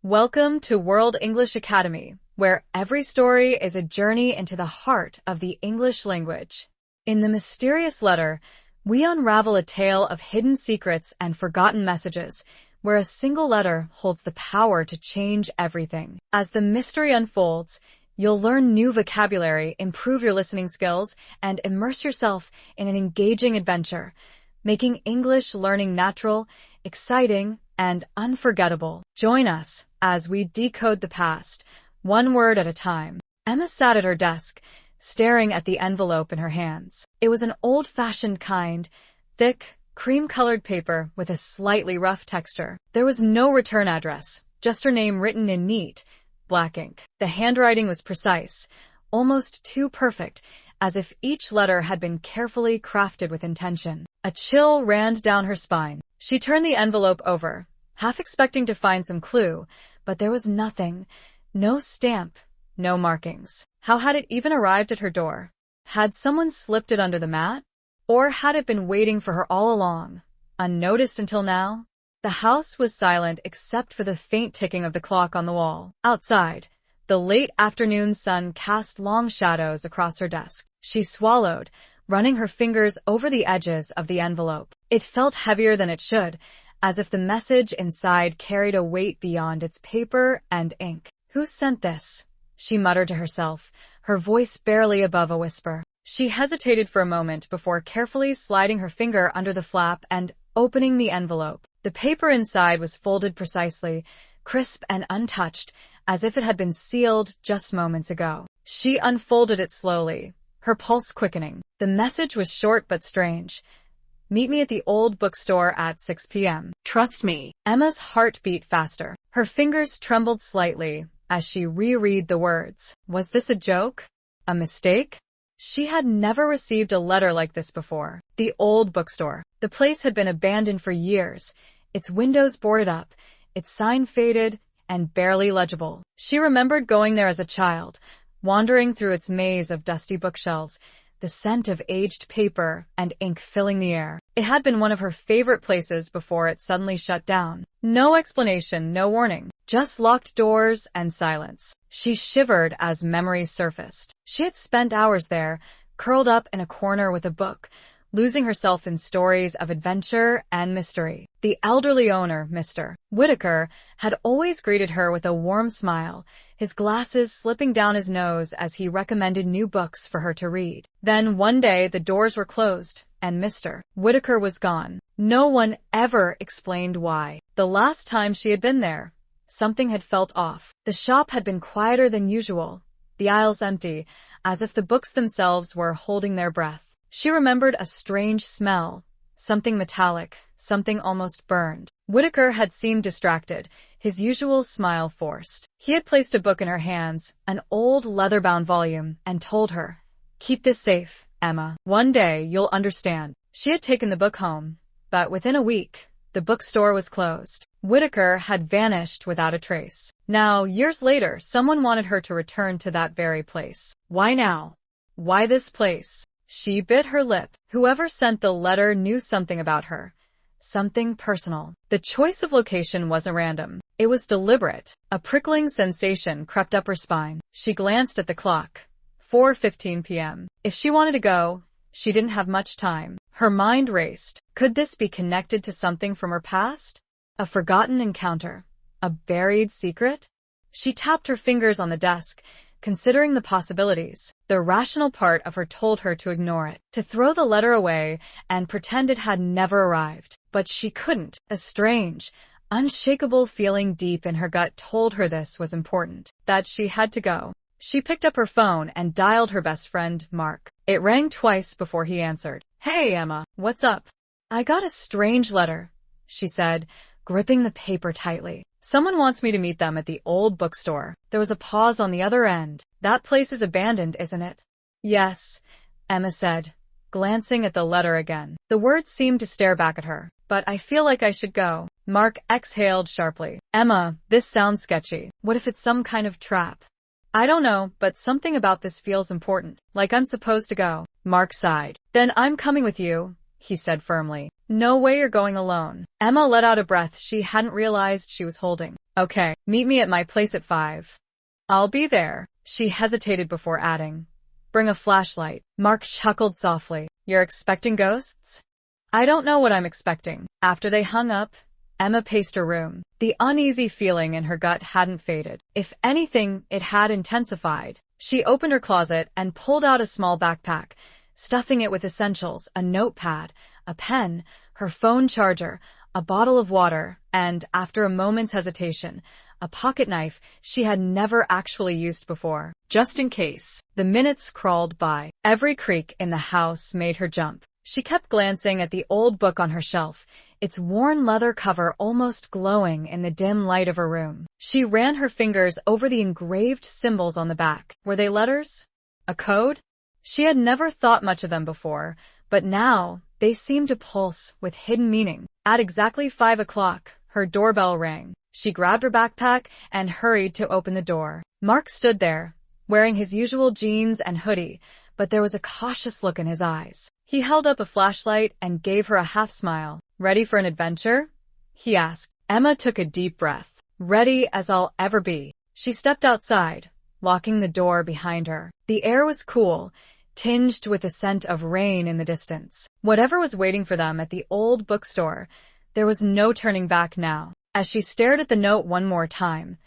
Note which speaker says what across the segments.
Speaker 1: Welcome to World English Academy, where every story is a journey into the heart of the English language. In the mysterious letter, we unravel a tale of hidden secrets and forgotten messages, where a single letter holds the power to change everything. As the mystery unfolds, you'll learn new vocabulary, improve your listening skills, and immerse yourself in an engaging adventure, making English learning natural, exciting, and unforgettable. Join us as we decode the past, one word at a time. Emma sat at her desk, staring at the envelope in her hands. It was an old-fashioned kind, thick, cream-colored paper with a slightly rough texture. There was no return address, just her name written in neat, black ink. The handwriting was precise, almost too perfect, as if each letter had been carefully crafted with intention. A chill ran down her spine. She turned the envelope over, half expecting to find some clue, but there was nothing. No stamp, no markings. How had it even arrived at her door? Had someone slipped it under the mat? Or had it been waiting for her all along, unnoticed until now? The house was silent except for the faint ticking of the clock on the wall. Outside, the late afternoon sun cast long shadows across her desk. She swallowed, running her fingers over the edges of the envelope. It felt heavier than it should, as if the message inside carried a weight beyond its paper and ink. "Who sent this?" she muttered to herself, her voice barely above a whisper. She hesitated for a moment before carefully sliding her finger under the flap and opening the envelope. The paper inside was folded precisely, crisp and untouched, as if it had been sealed just moments ago. She unfolded it slowly, her pulse quickening. The message was short but strange. "Meet me at the old bookstore at 6 p.m. Trust me." Emma's heart beat faster. Her fingers trembled slightly as she reread the words. Was this a joke? A mistake? She had never received a letter like this before. The old bookstore. The place had been abandoned for years, its windows boarded up, its sign faded and barely legible. She remembered going there as a child, wandering through its maze of dusty bookshelves, the scent of aged paper and ink filling the air. It had been one of her favorite places before it suddenly shut down. No explanation, no warning, just locked doors and silence. She shivered as memories surfaced. She had spent hours there, curled up in a corner with a book, losing herself in stories of adventure and mystery. The elderly owner, Mr. Whitaker, had always greeted her with a warm smile, his glasses slipping down his nose as he recommended new books for her to read. Then one day the doors were closed, and Mr. Whitaker was gone. No one ever explained why. The last time she had been there, something had felt off. The shop had been quieter than usual, the aisles empty, as if the books themselves were holding their breath. She remembered a strange smell, something metallic, something almost burned. Whitaker had seemed distracted, his usual smile forced. He had placed a book in her hands, an old leather-bound volume, and told her, "Keep this safe, Emma. One day you'll understand." She had taken the book home, but within a week, the bookstore was closed. Whitaker had vanished without a trace. Now, years later, someone wanted her to return to that very place. Why now? Why this place? She bit her lip. Whoever sent the letter knew something about her. Something personal. The choice of location wasn't random. It was deliberate. A prickling sensation crept up her spine. She glanced at the clock. 4:15 p.m. If she wanted to go, she didn't have much time. Her mind raced. Could this be connected to something from her past? A forgotten encounter? A buried secret? She tapped her fingers on the desk, considering the possibilities. The rational part of her told her to ignore it, to throw the letter away and pretend it had never arrived. But she couldn't. A strange, unshakable feeling deep in her gut told her this was important, that she had to go. She picked up her phone and dialed her best friend, Mark. It rang twice before he answered. "Hey, Emma, what's up?" "I got a strange letter," she said, gripping the paper tightly. "Someone wants me to meet them at the old bookstore." There was a pause on the other end. "That place is abandoned, isn't it?" "Yes," Emma said, glancing at the letter again. The words seemed to stare back at her. "But I feel like I should go." Mark exhaled sharply. "Emma, this sounds sketchy. What if it's some kind of trap?" "I don't know, but something about this feels important. Like I'm supposed to go." Mark sighed. "Then I'm coming with you," he said firmly. No way you're going alone. Emma let out a breath she hadn't realized she was holding. Okay, meet me at my place at 5. I'll be there. She hesitated before adding, bring a flashlight. Mark chuckled softly. You're expecting ghosts? I don't know what I'm expecting. After they hung up, Emma paced her room. The uneasy feeling in her gut hadn't faded. If anything, it had intensified. She opened her closet and pulled out a small backpack, stuffing it with essentials, a notepad, a pen, her phone charger, a bottle of water, and, after a moment's hesitation, a pocket knife she had never actually used before. Just in case. The minutes crawled by. Every creak in the house made her jump. She kept glancing at the old book on her shelf, its worn leather cover almost glowing in the dim light of her room. She ran her fingers over the engraved symbols on the back. Were they letters? A code? She had never thought much of them before, but now they seemed to pulse with hidden meaning. At exactly 5 o'clock, her doorbell rang. She grabbed her backpack and hurried to open the door. Mark stood there, wearing his usual jeans and hoodie, but there was a cautious look in his eyes. He held up a flashlight and gave her a half-smile. Ready for an adventure? He asked. Emma took a deep breath. Ready as I'll ever be. She stepped outside, locking the door behind her. The air was cool, tinged with the scent of rain in the distance. Whatever was waiting for them at the old bookstore, there was no turning back now. As she stared at the note one more time,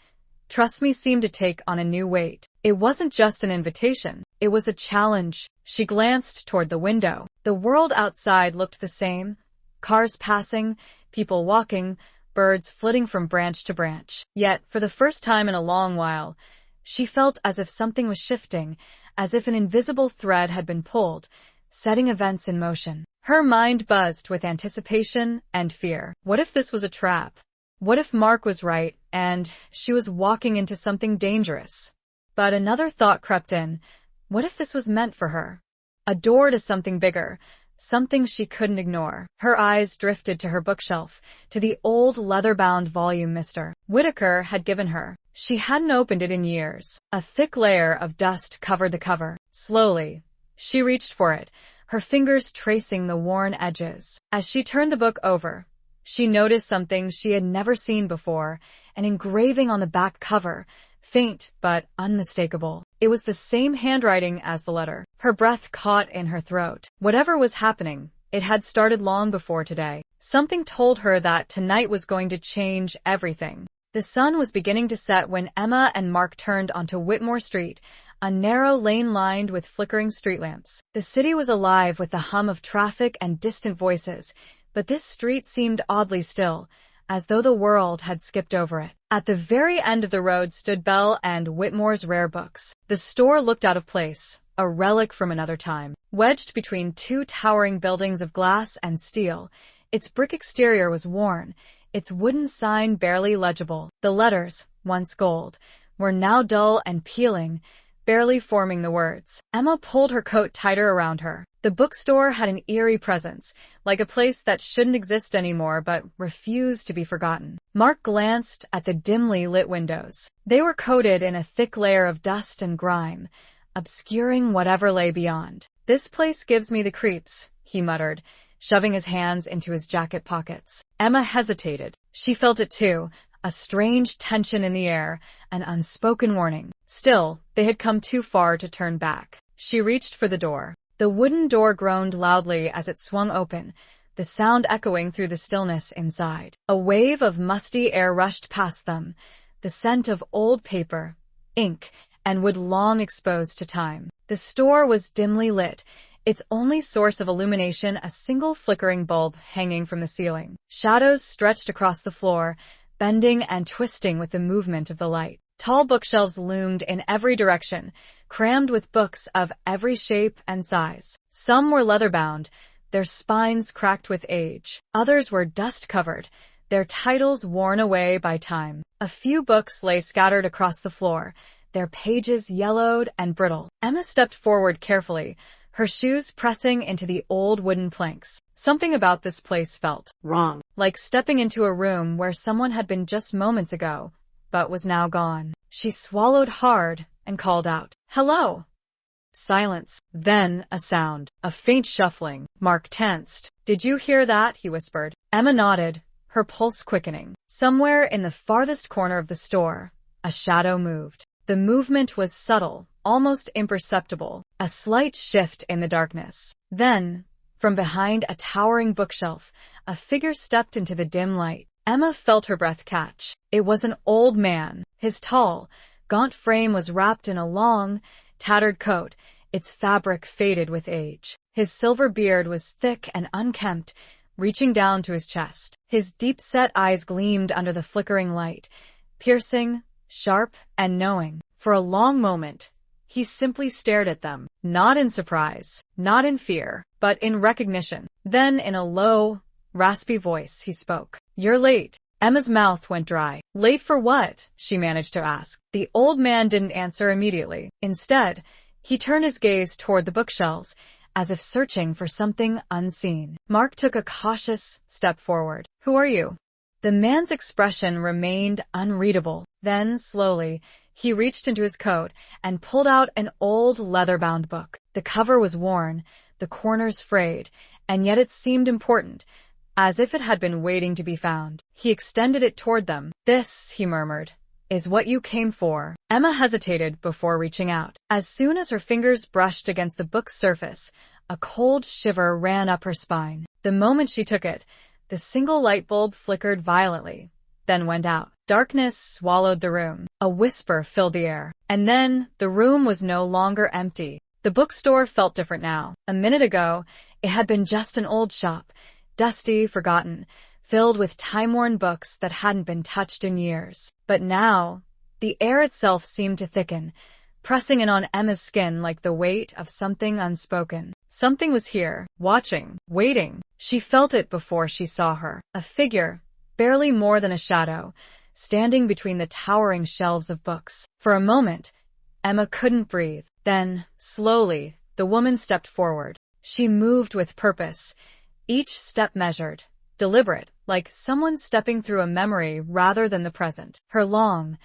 Speaker 1: trust me seemed to take on a new weight. It wasn't just an invitation. It was a challenge. She glanced toward the window. The world outside looked the same. Cars passing, people walking, birds flitting from branch to branch. Yet, for the first time in a long while, she felt as if something was shifting, as if an invisible thread had been pulled, setting events in motion. Her mind buzzed with anticipation and fear. What if this was a trap? What if Mark was right, and she was walking into something dangerous? But another thought crept in. What if this was meant for her? A door to something bigger, something she couldn't ignore. Her eyes drifted to her bookshelf, to the old leather-bound volume Mr. Whitaker had given her. She hadn't opened it in years. A thick layer of dust covered the cover. Slowly, she reached for it, her fingers tracing the worn edges. As she turned the book over, she noticed something she had never seen before, an engraving on the back cover, faint but unmistakable. It was the same handwriting as the letter. Her breath caught in her throat. Whatever was happening, it had started long before today. Something told her that tonight was going to change everything. The sun was beginning to set when Emma and Mark turned onto Whitmore Street, a narrow lane lined with flickering street lamps. The city was alive with the hum of traffic and distant voices, but this street seemed oddly still, as though the world had skipped over it. At the very end of the road stood Bell and Whitmore's Rare Books. The store looked out of place, a relic from another time. Wedged between two towering buildings of glass and steel, its brick exterior was worn, its wooden sign barely legible. The letters, once gold, were now dull and peeling, barely forming the words. Emma pulled her coat tighter around her. The bookstore had an eerie presence, like a place that shouldn't exist anymore but refused to be forgotten. Mark glanced at the dimly lit windows. They were coated in a thick layer of dust and grime, obscuring whatever lay beyond. This place gives me the creeps, he muttered, shoving his hands into his jacket pockets. Emma hesitated. She felt it too, a strange tension in the air, an unspoken warning. Still, they had come too far to turn back. She reached for the door. The wooden door groaned loudly as it swung open, the sound echoing through the stillness inside. A wave of musty air rushed past them, the scent of old paper, ink, and wood long exposed to time. The store was dimly lit, its only source of illumination a single flickering bulb hanging from the ceiling. Shadows stretched across the floor, bending and twisting with the movement of the light. Tall bookshelves loomed in every direction, crammed with books of every shape and size. Some were leather-bound, their spines cracked with age. Others were dust-covered, their titles worn away by time. A few books lay scattered across the floor, their pages yellowed and brittle. Emma stepped forward carefully, her shoes pressing into the old wooden planks. Something about this place felt wrong, like stepping into a room where someone had been just moments ago, but was now gone. She swallowed hard and called out, "Hello." Silence. Then a sound. A faint shuffling. Mark tensed. "Did you hear that?" he whispered. Emma nodded, her pulse quickening. Somewhere in the farthest corner of the store, a shadow moved. The movement was subtle, almost imperceptible, a slight shift in the darkness. Then, from behind a towering bookshelf, a figure stepped into the dim light. Emma felt her breath catch. It was an old man. His tall, gaunt frame was wrapped in a long, tattered coat, its fabric faded with age. His silver beard was thick and unkempt, reaching down to his chest. His deep-set eyes gleamed under the flickering light, piercing, sharp, and knowing. For a long moment, he simply stared at them, not in surprise, not in fear, but in recognition. Then, in a low, raspy voice, he spoke. "You're late." Emma's mouth went dry. "Late for what?" she managed to ask. The old man didn't answer immediately. Instead, he turned his gaze toward the bookshelves, as if searching for something unseen. Mark took a cautious step forward. "Who are you?" The man's expression remained unreadable. Then, slowly, he reached into his coat and pulled out an old leather-bound book. The cover was worn, the corners frayed, and yet it seemed important, as if it had been waiting to be found. He extended it toward them. "This," he murmured, "is what you came for." Emma hesitated before reaching out. As soon as her fingers brushed against the book's surface, a cold shiver ran up her spine. The moment she took it, the single light bulb flickered violently, then went out. Darkness swallowed the room. A whisper filled the air. And then, the room was no longer empty. The bookstore felt different now. A minute ago, it had been just an old shop, dusty, forgotten, filled with time-worn books that hadn't been touched in years. But now, the air itself seemed to thicken, pressing in on Emma's skin like the weight of something unspoken. Something was here, watching, waiting. She felt it before she saw her. A figure, barely more than a shadow, standing between the towering shelves of books. For a moment, Emma couldn't breathe. Then, slowly, the woman stepped forward. She moved with purpose, each step measured, deliberate, like someone stepping through a memory rather than the present. Her long,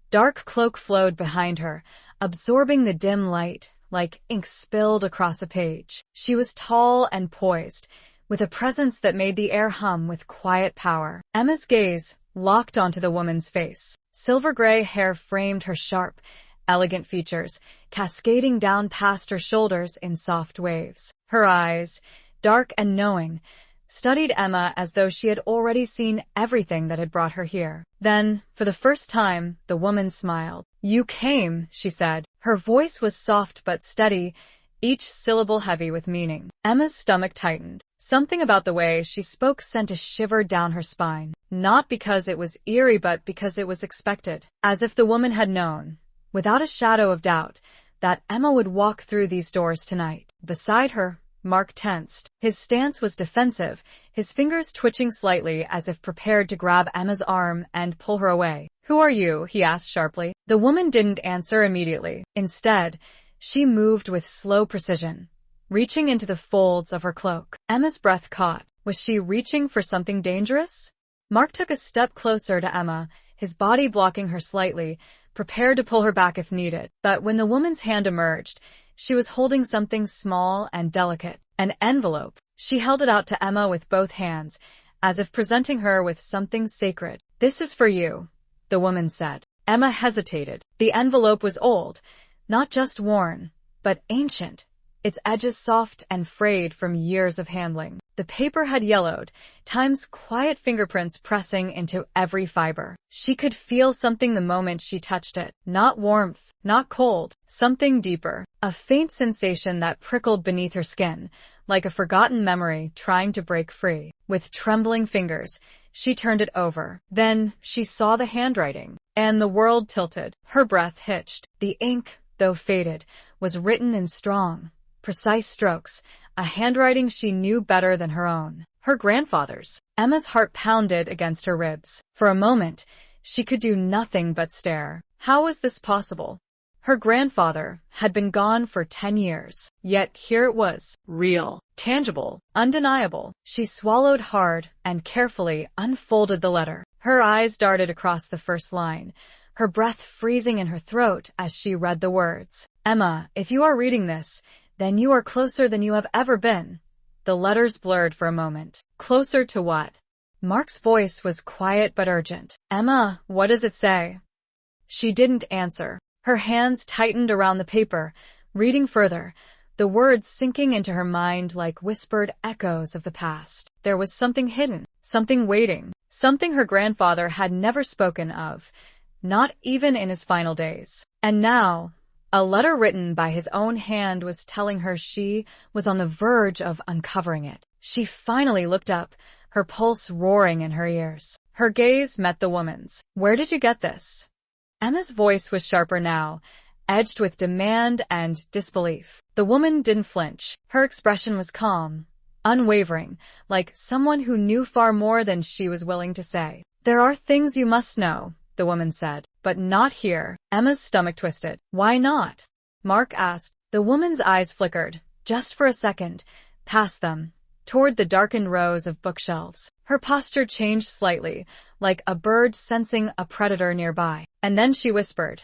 Speaker 1: dark cloak flowed behind her, absorbing the dim light, like ink spilled across a page. She was tall and poised, with a presence that made the air hum with quiet power. Emma's gaze locked onto the woman's face. Silver-gray hair framed her sharp, elegant features, cascading down past her shoulders in soft waves. Her eyes, dark and knowing, studied Emma as though she had already seen everything that had brought her here. Then, for the first time, the woman smiled. "You came," she said. Her voice was soft but steady, each syllable heavy with meaning. Emma's stomach tightened. Something about the way she spoke sent a shiver down her spine. Not because it was eerie, but because it was expected. As if the woman had known, without a shadow of doubt, that Emma would walk through these doors tonight. Beside her, Mark tensed. His stance was defensive, his fingers twitching slightly as if prepared to grab Emma's arm and pull her away. "Who are you?" he asked sharply. The woman didn't answer immediately. Instead, she moved with slow precision, reaching into the folds of her cloak. Emma's breath caught. Was she reaching for something dangerous? Mark took a step closer to Emma, his body blocking her slightly, prepared to pull her back if needed. But when the woman's hand emerged, she was holding something small and delicate, an envelope. She held it out to Emma with both hands, as if presenting her with something sacred. "This is for you," the woman said. Emma hesitated. The envelope was old, not just worn, but ancient, its edges soft and frayed from years of handling. The paper had yellowed, time's quiet fingerprints pressing into every fiber. She could feel something the moment she touched it. Not warmth, not cold, something deeper. A faint sensation that prickled beneath her skin, like a forgotten memory trying to break free. With trembling fingers, she turned it over. Then she saw the handwriting, and the world tilted. Her breath hitched. The ink, though faded, was written in strong, precise strokes, a handwriting she knew better than her own. Her grandfather's. Emma's heart pounded against her ribs. For a moment, she could do nothing but stare. How was this possible? Her grandfather had been gone for 10 years. Yet here it was. Real, tangible, undeniable. She swallowed hard and carefully unfolded the letter. Her eyes darted across the first line, her breath freezing in her throat as she read the words. "Emma, if you are reading this, then you are closer than you have ever been. The letters blurred for a moment. Closer to what? Mark's voice was quiet but urgent. Emma, what does it say? She didn't answer. Her hands tightened around the paper, reading further, the words sinking into her mind like whispered echoes of the past. There was something hidden, something waiting, something her grandfather had never spoken of, not even in his final days. And now, a letter written by his own hand was telling her she was on the verge of uncovering it. She finally looked up, her pulse roaring in her ears. Her gaze met the woman's. Where did you get this? Emma's voice was sharper now, edged with demand and disbelief. The woman didn't flinch. Her expression was calm, unwavering, like someone who knew far more than she was willing to say. There are things you must know, the woman said, but not here. Emma's stomach twisted. Why not? Mark asked. The woman's eyes flickered, just for a second, past them, toward the darkened rows of bookshelves. Her posture changed slightly, like a bird sensing a predator nearby. And then she whispered,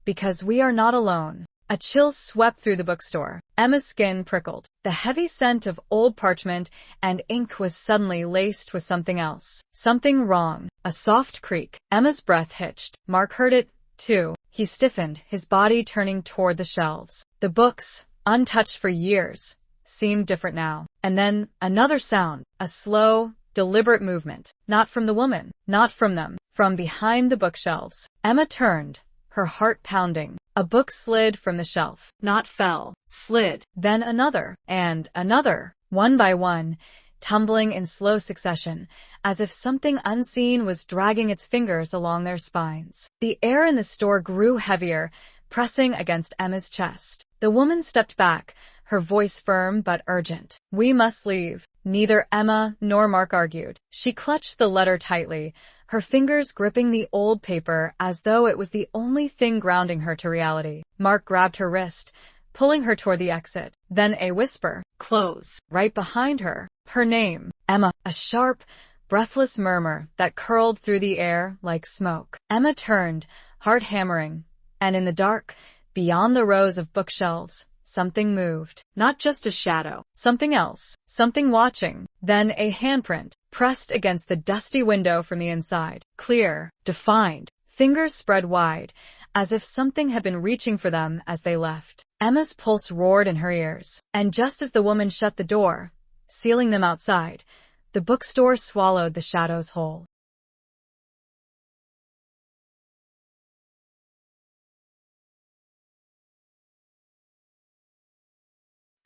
Speaker 1: because we are not alone. A chill swept through the bookstore. Emma's skin prickled. The heavy scent of old parchment and ink was suddenly laced with something else. Something wrong. A soft creak. Emma's breath hitched. Mark heard it, too. He stiffened, his body turning toward the shelves. The books, untouched for years, seemed different now. And then, another sound. A slow, deliberate movement. Not from the woman. Not from them. From behind the bookshelves. Emma turned, her heart pounding. A book slid from the shelf. Not fell. Slid. Then another. And another. One by one, tumbling in slow succession, as if something unseen was dragging its fingers along their spines. The air in the store grew heavier, pressing against Emma's chest. The woman stepped back, her voice firm but urgent. We must leave. Neither Emma nor Mark argued. She clutched the letter tightly, her fingers gripping the old paper as though it was the only thing grounding her to reality. Mark grabbed her wrist, pulling her toward the exit. Then a whisper. Close. Right behind her. Her name. Emma. A sharp, breathless murmur that curled through the air like smoke. Emma turned, heart hammering, and in the dark, beyond the rows of bookshelves, something moved. Not just a shadow. Something else. Something watching. Then a handprint, pressed against the dusty window from the inside. Clear. Defined. Fingers spread wide, as if something had been reaching for them as they left. Emma's pulse roared in her ears. And just as the woman shut the door, sealing them outside, the bookstore swallowed the shadows whole.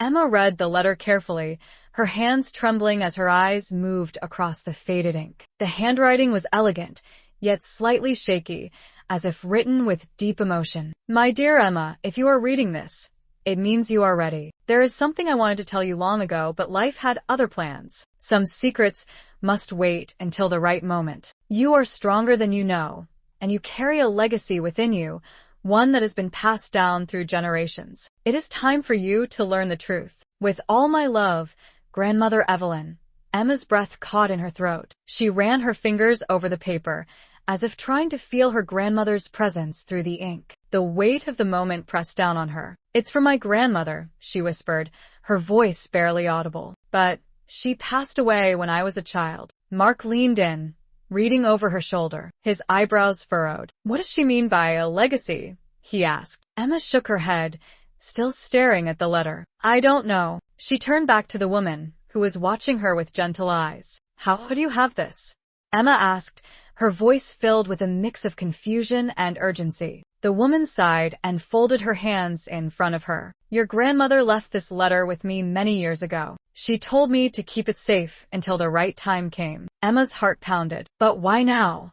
Speaker 1: Emma read the letter carefully, her hands trembling as her eyes moved across the faded ink. The handwriting was elegant, yet slightly shaky, as if written with deep emotion. My dear Emma, if you are reading this, it means you are ready. There is something I wanted to tell you long ago, but life had other plans. Some secrets must wait until the right moment. You are stronger than you know, and you carry a legacy within you, one that has been passed down through generations. It is time for you to learn the truth. With all my love, Grandmother Evelyn. Emma's breath caught in her throat. She ran her fingers over the paper, as if trying to feel her grandmother's presence through the ink. The weight of the moment pressed down on her. It's for my grandmother, she whispered, her voice barely audible. But she passed away when I was a child. Mark leaned in, reading over her shoulder, his eyebrows furrowed. What does she mean by a legacy? He asked. Emma shook her head, still staring at the letter. I don't know. She turned back to the woman, who was watching her with gentle eyes. How do you have this? Emma asked, her voice filled with a mix of confusion and urgency. The woman sighed and folded her hands in front of her. Your grandmother left this letter with me many years ago. She told me to keep it safe until the right time came. Emma's heart pounded. But why now?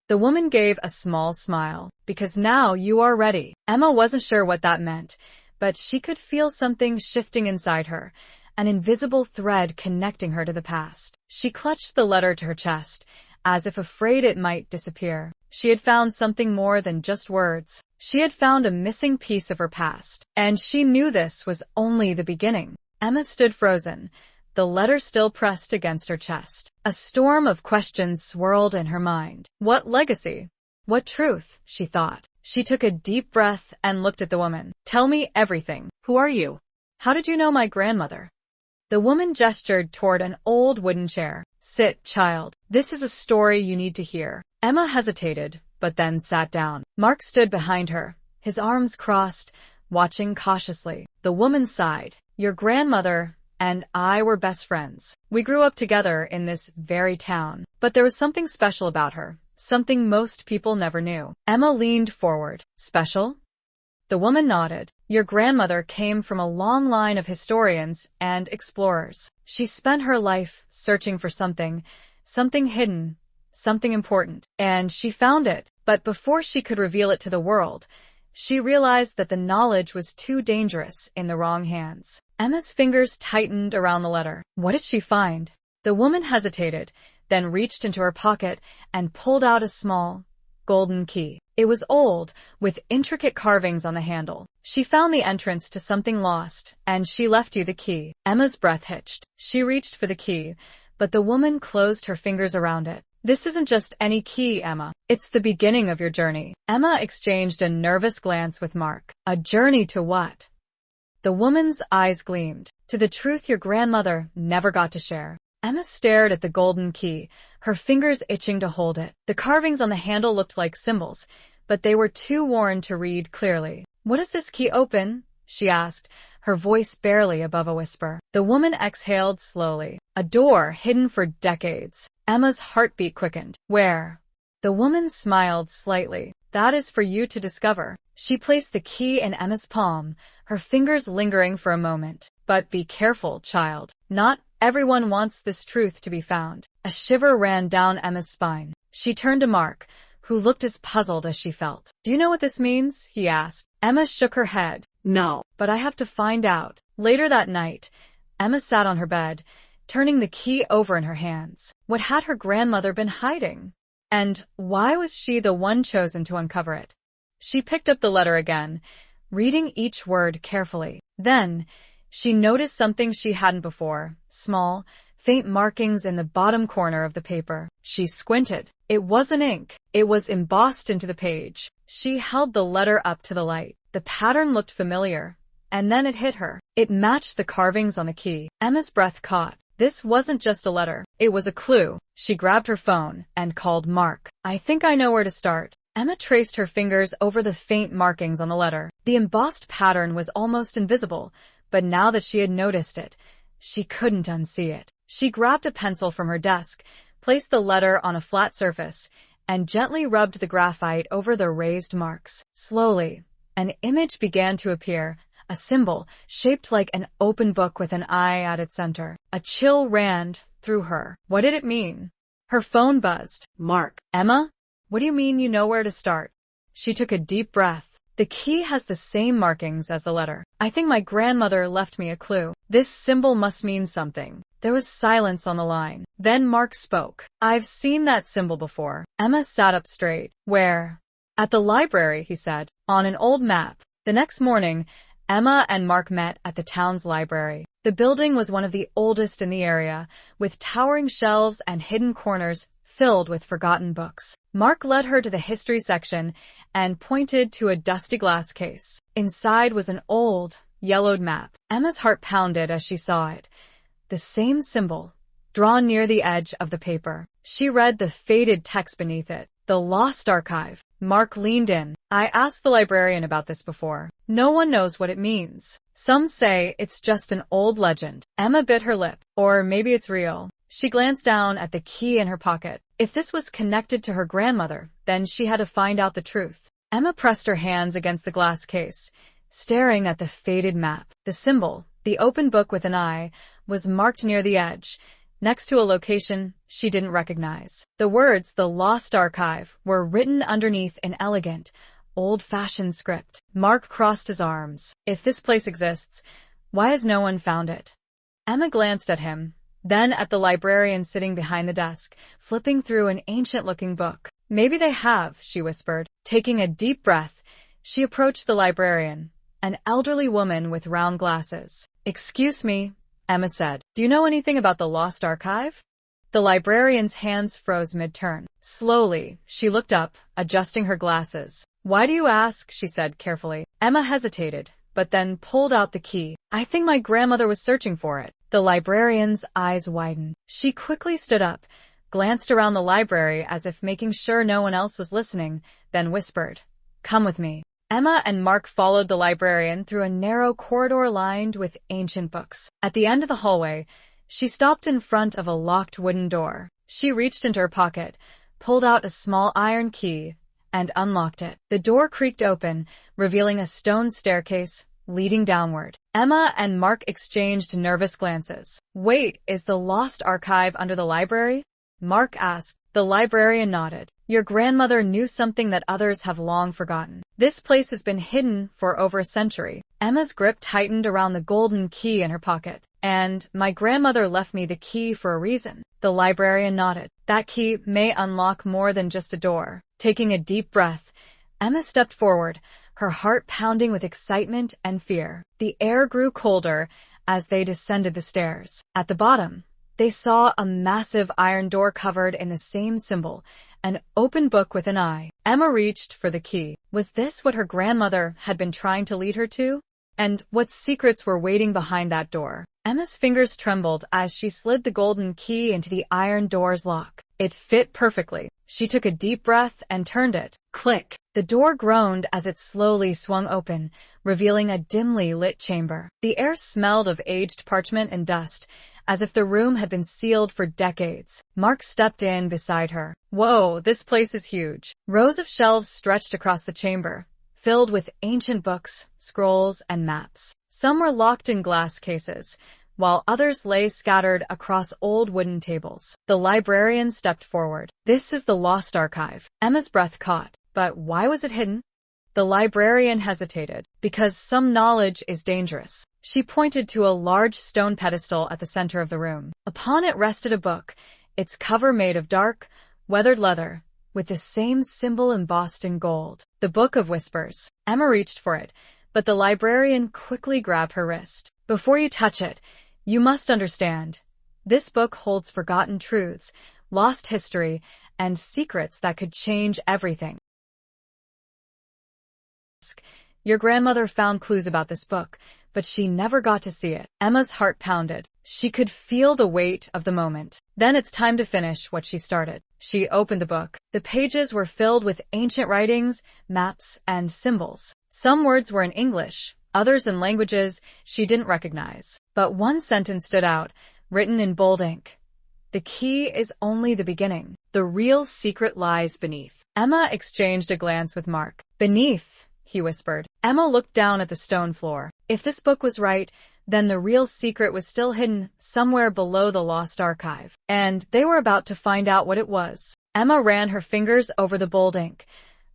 Speaker 1: The woman gave a small smile. Because now you are ready. Emma wasn't sure what that meant, but she could feel something shifting inside her, an invisible thread connecting her to the past. She clutched the letter to her chest, as if afraid it might disappear. She had found something more than just words. She had found a missing piece of her past, and she knew this was only the beginning. Emma stood frozen, the letter still pressed against her chest. A storm of questions swirled in her mind. What legacy? What truth? She thought. She took a deep breath and looked at the woman. Tell me everything. Who are you? How did you know my grandmother? The woman gestured toward an old wooden chair. Sit, child. This is a story you need to hear. Emma hesitated, but then sat down. Mark stood behind her, his arms crossed, watching cautiously. The woman sighed. Your grandmother and I were best friends. We grew up together in this very town. But there was something special about her, something most people never knew. Emma leaned forward. Special? The woman nodded. Your grandmother came from a long line of historians and explorers. She spent her life searching for something hidden, something important. And she found it. But before she could reveal it to the world, she realized that the knowledge was too dangerous in the wrong hands. Emma's fingers tightened around the letter. What did she find? The woman hesitated, then reached into her pocket and pulled out a small, golden key. It was old, with intricate carvings on the handle. She found the entrance to something lost, and she left you the key. Emma's breath hitched. She reached for the key, but the woman closed her fingers around it. This isn't just any key, Emma. It's the beginning of your journey. Emma exchanged a nervous glance with Mark. A journey to what? The woman's eyes gleamed. To the truth your grandmother never got to share. Emma stared at the golden key, her fingers itching to hold it. The carvings on the handle looked like symbols, but they were too worn to read clearly. What does this key open? She asked, her voice barely above a whisper. The woman exhaled slowly. A door hidden for decades. Emma's heartbeat quickened. Where? The woman smiled slightly. That is for you to discover. She placed the key in Emma's palm, her fingers lingering for a moment. But be careful, child. Not everyone wants this truth to be found. A shiver ran down Emma's spine. She turned to Mark, who looked as puzzled as she felt. Do you know what this means? He asked. Emma shook her head. No. But I have to find out. Later that night, Emma sat on her bed, turning the key over in her hands. What had her grandmother been hiding? And why was she the one chosen to uncover it? She picked up the letter again, reading each word carefully. Then, she noticed something she hadn't before. Small, faint markings in the bottom corner of the paper. She squinted. It wasn't ink. It was embossed into the page. She held the letter up to the light. The pattern looked familiar, and then it hit her. It matched the carvings on the key. Emma's breath caught. This wasn't just a letter. It was a clue. She grabbed her phone and called Mark. I think I know where to start. Emma traced her fingers over the faint markings on the letter. The embossed pattern was almost invisible, but now that she had noticed it, she couldn't unsee it. She grabbed a pencil from her desk, placed the letter on a flat surface, and gently rubbed the graphite over the raised marks. Slowly, an image began to appear, a symbol shaped like an open book with an eye at its center. A chill ran through her. What did it mean? Her phone buzzed. Mark. Emma? What do you mean you know where to start? She took a deep breath. The key has the same markings as the letter. I think my grandmother left me a clue. This symbol must mean something. There was silence on the line. Then Mark spoke. I've seen that symbol before. Emma sat up straight. Where? At the library, he said, on an old map. The next morning, Emma and Mark met at the town's library. The building was one of the oldest in the area, with towering shelves and hidden corners filled with forgotten books. Mark led her to the history section and pointed to a dusty glass case. Inside was an old, yellowed map. Emma's heart pounded as she saw it. The same symbol, drawn near the edge of the paper. She read the faded text beneath it. The Lost Archive. Mark leaned in. I asked the librarian about this before. No one knows what it means. Some say it's just an old legend. Emma bit her lip. Or maybe it's real. She glanced down at the key in her pocket. If this was connected to her grandmother, then she had to find out the truth. Emma pressed her hands against the glass case, staring at the faded map. The symbol, the open book with an eye, was marked near the edge, next to a location she didn't recognize. The words, The Lost Archive, were written underneath in elegant, old-fashioned script. Mark crossed his arms. If this place exists, why has no one found it? Emma glanced at him, then at the librarian sitting behind the desk, flipping through an ancient-looking book. Maybe they have, she whispered. Taking a deep breath, she approached the librarian, an elderly woman with round glasses. Excuse me, Emma said. Do you know anything about the Lost Archive? The librarian's hands froze mid-turn. Slowly, she looked up, adjusting her glasses. Why do you ask? She said carefully. Emma hesitated, but then pulled out the key. I think my grandmother was searching for it. The librarian's eyes widened. She quickly stood up, glanced around the library as if making sure no one else was listening, then whispered, "Come with me." Emma and Mark followed the librarian through a narrow corridor lined with ancient books. At the end of the hallway, she stopped in front of a locked wooden door. She reached into her pocket, pulled out a small iron key, and unlocked it. The door creaked open, revealing a stone staircase leading downward. Emma and Mark exchanged nervous glances. "Wait, is the lost archive under the library?" Mark asked. The librarian nodded. "Your grandmother knew something that others have long forgotten. This place has been hidden for over a century." Emma's grip tightened around the golden key in her pocket. "And my grandmother left me the key for a reason." The librarian nodded. "That key may unlock more than just a door." Taking a deep breath, Emma stepped forward, her heart pounding with excitement and fear. The air grew colder as they descended the stairs. At the bottom, they saw a massive iron door covered in the same symbol, an open book with an eye. Emma reached for the key. Was this what her grandmother had been trying to lead her to? And what secrets were waiting behind that door? Emma's fingers trembled as she slid the golden key into the iron door's lock. It fit perfectly. She took a deep breath and turned it. Click! The door groaned as it slowly swung open, revealing a dimly lit chamber. The air smelled of aged parchment and dust, as if the room had been sealed for decades. Mark stepped in beside her. "Whoa, this place is huge." Rows of shelves stretched across the chamber, filled with ancient books, scrolls, and maps. Some were locked in glass cases, while others lay scattered across old wooden tables. The librarian stepped forward. "This is the lost archive." Emma's breath caught. But why was it hidden? The librarian hesitated. "Because some knowledge is dangerous." She pointed to a large stone pedestal at the center of the room. Upon it rested a book, its cover made of dark, weathered leather, with the same symbol embossed in gold. The Book of Whispers. Emma reached for it, but the librarian quickly grabbed her wrist. "Before you touch it, you must understand. This book holds forgotten truths, lost history, and secrets that could change everything. Your grandmother found clues about this book, but she never got to see it." Emma's heart pounded. She could feel the weight of the moment. "Then it's time to finish what she started." She opened the book. The pages were filled with ancient writings, maps, and symbols. Some words were in English, others in languages she didn't recognize. But one sentence stood out, written in bold ink. "The key is only the beginning. The real secret lies beneath." Emma exchanged a glance with Mark. "Beneath," he whispered. Emma looked down at the stone floor. If this book was right, then the real secret was still hidden somewhere below the lost archive. And they were about to find out what it was. Emma ran her fingers over the bold ink.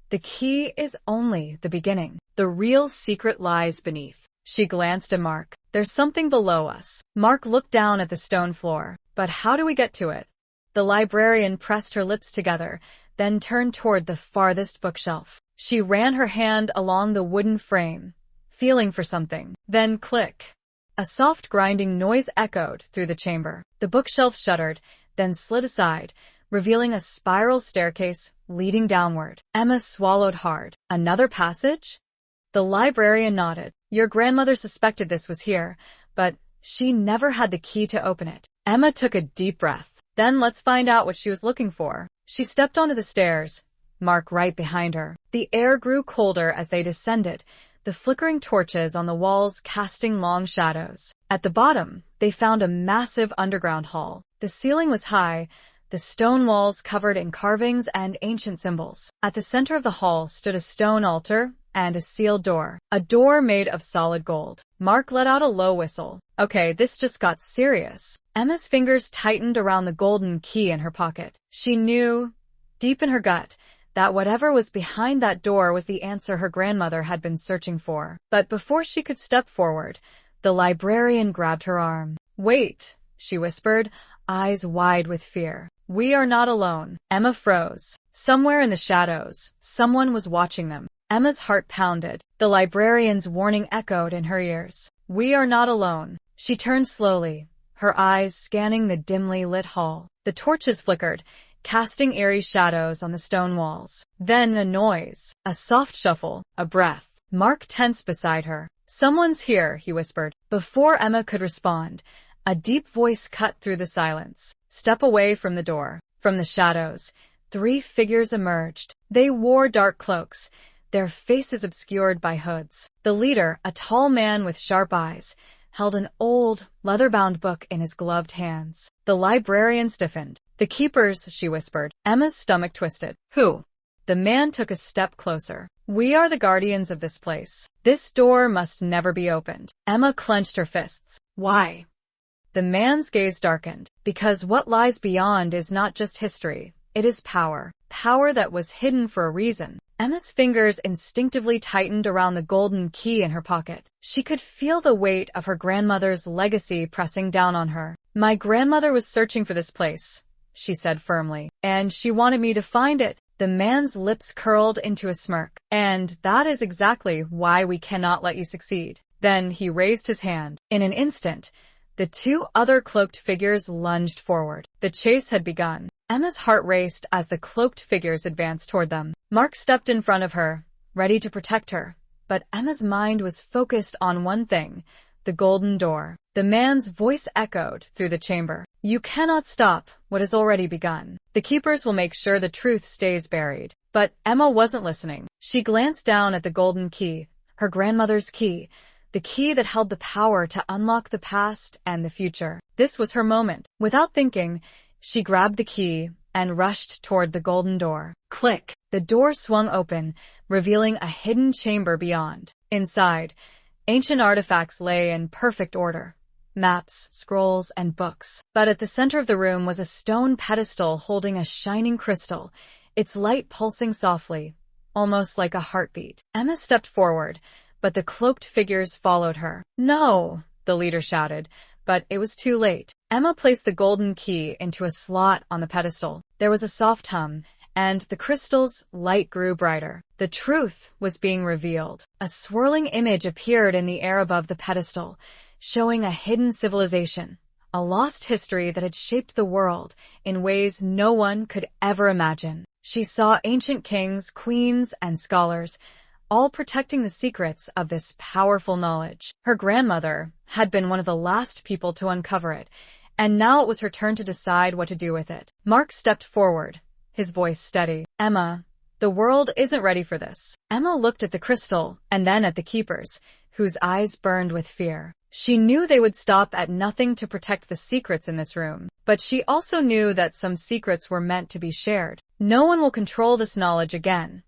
Speaker 1: "The key is only the beginning. The real secret lies beneath." She glanced at Mark. "There's something below us." Mark looked down at the stone floor. "But how do we get to it?" The librarian pressed her lips together, then turned toward the farthest bookshelf. She ran her hand along the wooden frame, feeling for something. Then click. A soft grinding noise echoed through the chamber. The bookshelf shuddered, then slid aside, revealing a spiral staircase leading downward. Emma swallowed hard. "Another passage?" The librarian nodded. "Your grandmother suspected this was here, but she never had the key to open it." Emma took a deep breath. "Then let's find out what she was looking for." She stepped onto the stairs, Mark right behind her. The air grew colder as they descended, the flickering torches on the walls casting long shadows. At the bottom, they found a massive underground hall. The ceiling was high, the stone walls covered in carvings and ancient symbols. At the center of the hall stood a stone altar and a sealed door. A door made of solid gold. Mark let out a low whistle. "Okay, this just got serious." Emma's fingers tightened around the golden key in her pocket. She knew, deep in her gut, that whatever was behind that door was the answer her grandmother had been searching for. But before she could step forward, the librarian grabbed her arm. "Wait," she whispered, eyes wide with fear. "We are not alone." Emma froze. Somewhere in the shadows, someone was watching them. Emma's heart pounded. The librarian's warning echoed in her ears. "We are not alone." She turned slowly, her eyes scanning the dimly lit hall. The torches flickered, casting eerie shadows on the stone walls. Then a noise, a soft shuffle, a breath. Mark tensed beside her. "Someone's here," he whispered. Before Emma could respond, A deep voice cut through the silence. "Step away from the door." From the shadows, 3 figures emerged. They wore dark cloaks, their faces obscured by hoods. The leader, a tall man with sharp eyes, held an old, leather-bound book in his gloved hands. The librarian stiffened. "The keepers," she whispered. Emma's stomach twisted. "Who?" The man took a step closer. "We are the guardians of this place. This door must never be opened." Emma clenched her fists. "Why?" The man's gaze darkened. "Because what lies beyond is not just history. It is power. Power that was hidden for a reason." Emma's fingers instinctively tightened around the golden key in her pocket. She could feel the weight of her grandmother's legacy pressing down on her. "My grandmother was searching for this place," she said firmly, "and she wanted me to find it." The man's lips curled into a smirk. "And that is exactly why we cannot let you succeed." Then he raised his hand. In an instant, the 2 other cloaked figures lunged forward. The chase had begun. Emma's heart raced as the cloaked figures advanced toward them. Mark stepped in front of her, ready to protect her, but Emma's mind was focused on one thing: the golden door. The man's voice echoed through the chamber. "You cannot stop what has already begun. The keepers will make sure the truth stays buried." But Emma wasn't listening. She glanced down at the golden key, her grandmother's key, the key that held the power to unlock the past and the future. This was her moment. Without thinking, she grabbed the key and rushed toward the golden door. Click! The door swung open, revealing a hidden chamber beyond. Inside, ancient artifacts lay in perfect order. Maps, scrolls, and books. But at the center of the room was a stone pedestal holding a shining crystal, its light pulsing softly, almost like a heartbeat. Emma stepped forward, but the cloaked figures followed her. "No!" the leader shouted, but it was too late. Emma placed the golden key into a slot on the pedestal. There was a soft hum, and the crystal's light grew brighter. The truth was being revealed. A swirling image appeared in the air above the pedestal, showing a hidden civilization, a lost history that had shaped the world in ways no one could ever imagine. She saw ancient kings, queens, and scholars, all protecting the secrets of this powerful knowledge. Her grandmother had been one of the last people to uncover it, and now it was her turn to decide what to do with it. Mark stepped forward, his voice steady. "Emma, the world isn't ready for this." Emma looked at the crystal and then at the keepers, whose eyes burned with fear. She knew they would stop at nothing to protect the secrets in this room, but she also knew that some secrets were meant to be shared. "No one will control this knowledge again,"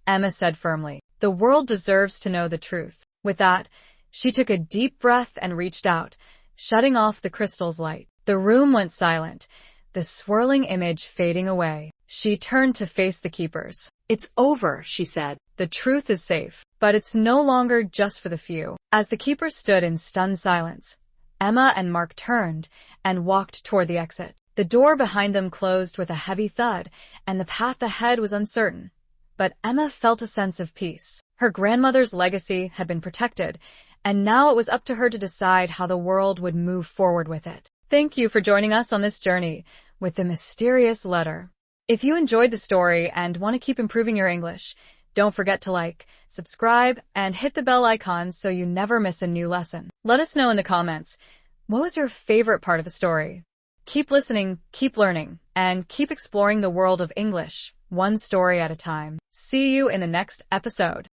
Speaker 1: Emma said firmly. "The world deserves to know the truth." With that, she took a deep breath and reached out, shutting off the crystal's light. The room went silent, the swirling image fading away. She turned to face the keepers. "It's over," she said. "The truth is safe, but it's no longer just for the few." As the keepers stood in stunned silence, Emma and Mark turned and walked toward the exit. The door behind them closed with a heavy thud, and the path ahead was uncertain. But Emma felt a sense of peace. Her grandmother's legacy had been protected, and now it was up to her to decide how the world would move forward with it. Thank you for joining us on this journey with the mysterious letter. If you enjoyed the story and want to keep improving your English, don't forget to like, subscribe, and hit the bell icon so you never miss a new lesson. Let us know in the comments, what was your favorite part of the story? Keep listening, keep learning, and keep exploring the world of English, one story at a time. See you in the next episode.